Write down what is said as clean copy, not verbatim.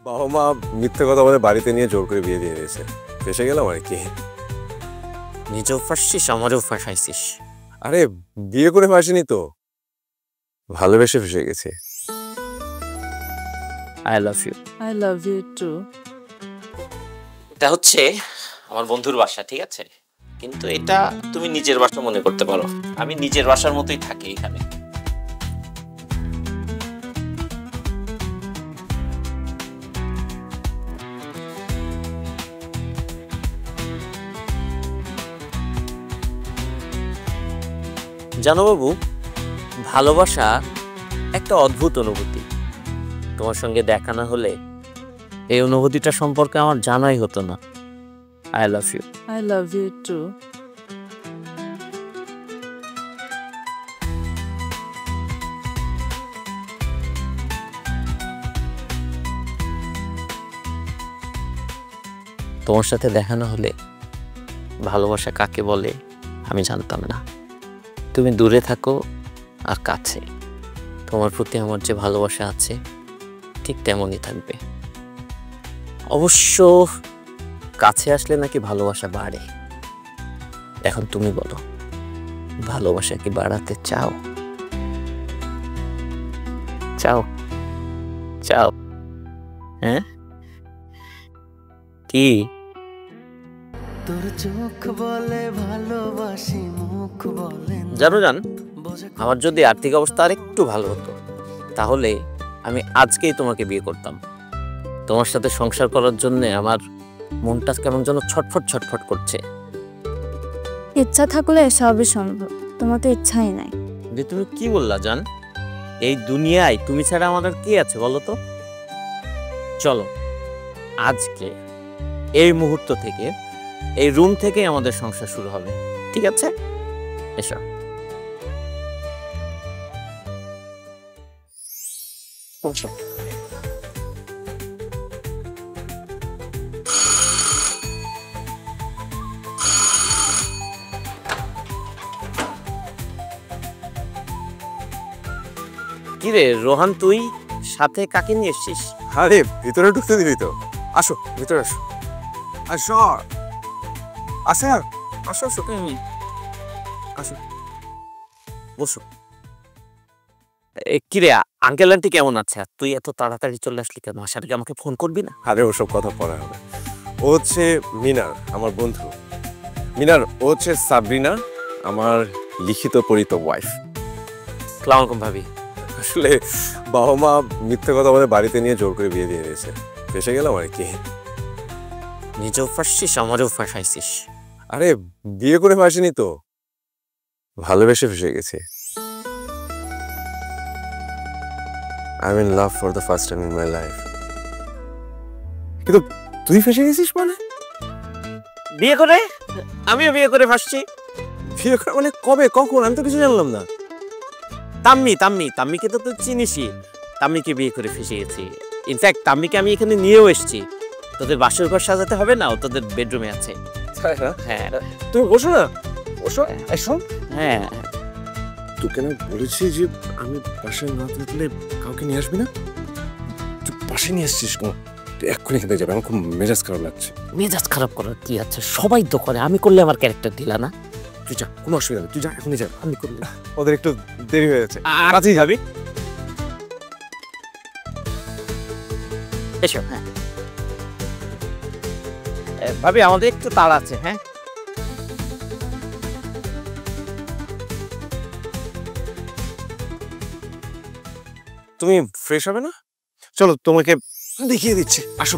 বাবা মা মিথ্যে কথা বলে বাড়িতে নিয়ে জোর করে বিয়ে দিয়ে দিয়েছে, ফেসে গেলাম আর কি। নিজেও ফাঁসছিস, আমারও ফাঁসাইছিস। আরে বিয়ে করে ফাঁসিনি তো, ভালোবেসে ফেসে গেছে। I love you. I love you too. এটা হচ্ছে আমার বন্ধুর বাসা, ঠিক আছে? কিন্তু এটা তুমি নিজের বাসা মনে করতে পারো, আমি নিজের বাসার মতোই থাকি এখানে। জানো বাবু, ভালোবাসা একটা অদ্ভুত অনুভূতি। তোমার সঙ্গে দেখা না হলে এই অনুভূতিটা সম্পর্কে আমার জানাই হতো না। I love you. I love you too. তোমার সাথে দেখা না হলে ভালোবাসা কাকে বলে আমি জানতাম না। তুমি দূরে থাকো আর কাছে, তোমার প্রতি আমার যে ভালোবাসা আছে ঠিক তেমনই থাকবে। অবশ্য কাছে আসলে নাকি ভালোবাসা বাড়ে। এখন তুমি বলো, ভালোবাসা কি বাড়াতে চাও? চাও? চাও? হ্যাঁ কি? তোর চোখ বলে ভালোবাসি, মুখ বলে জানো জান, আমার যদি আর্থিক অবস্থা আর একটু ভালো হতো তাহলে আমি আজকেই তোমাকে বিয়ে করতাম। তোমার সাথে সংসার করার জন্য আমার মনটা কেমন যেন ছটফট ছটফট করছে। ইচ্ছা থাকলে সবই সম্ভব, তোমার তো ইচ্ছাই নাই। যে তুমি কি বললা জান? এই দুনিয়ায় তুমি ছাড়া আমাদের কি আছে বলো তো? চলো আজকে এই মুহূর্ত থেকে এই রুম থেকে আমাদের সংসার শুরু হবে, ঠিক আছে? এসো। কিরে রোহান, তুই সাথে কাকে নিয়ে এসছিস? আরে ভিতরে ঢুকতে দিবি তো? আসো ভিতরে আসো। আসো আসো আসো আসো আসো, বসো। কিরে আঙ্কেল আন্টি কেমন আছে? আর তুই এত তাড়াতাড়ি চলে আসলি কেন? আসার আগে আমাকে ফোন করবি না? আরে ওসব কথা পরে হবে। ও হচ্ছে মিনার, আমার বন্ধু। মিনার ও হচ্ছে সাবরিনা, আমার লিখিত পরিত ওয়াইফ। আসসালামু আলাইকুম ভাবি। আসলে বাবা মা মিথ্যে কথা বলে বাড়িতে নিয়ে জোর করে বিয়ে দিয়ে দিয়েছে, ফেসে গেলাম আর কি। নিজেও ফাঁসছিস, আমারও ফাঁসাইছিস। আরে বিয়ে করে ফাঁসিনি তো, ভালোবেসে ফেসে গেছে। I'm in love for the first time in my life. কিন্তু তুই ফেসে গেছিস মানে? বিয়ে করে? আমিও বিয়ে করে ফাঁসছি। বিয়ে করে মানে কবে, কখন? আমি তো কিছু জানলাম না। তাম্মিকে তো তুই চিনিসই। তাম্মিকে বিয়ে করে ফেসে গেছি। ইনফ্যাক্ট তাম্মিকে আমি এখানে নিয়েও এসেছি। তোদের বাসর ঘর সাজাতে হবে না, ও তোদের বেডরুমে আছে। হ্যাঁ তুমি বসো না, বসো। এসো। হ্যাঁ তোকে না বলেছি যে আমি বাসায় না থাকলে কাউকে নিয়ে আসবি না? তুই পাশে নিয়ে আসছিস কেন? তুই এক্ষুনি খেতে যাবে, আমার খুব মেজাজ খারাপ লাগছে। মেজাজ খারাপ করার কি আছে? সবাই তো করে, আমি করলে আমার ক্যারেক্টার দিলা না? তুই যা, কোনো অসুবিধা নেই, তুই যা, এখনই যা। আমি করলে ওদের একটু দেরি হয়ে যাচ্ছে। কাছেই যাবি? এসো। হ্যাঁ ভাবি, আমাদের একটু তাড়া আছে। হ্যাঁ তুমি ফ্রেশ হবে না? চলো তোমাকে দেখিয়ে দিচ্ছি, আসো।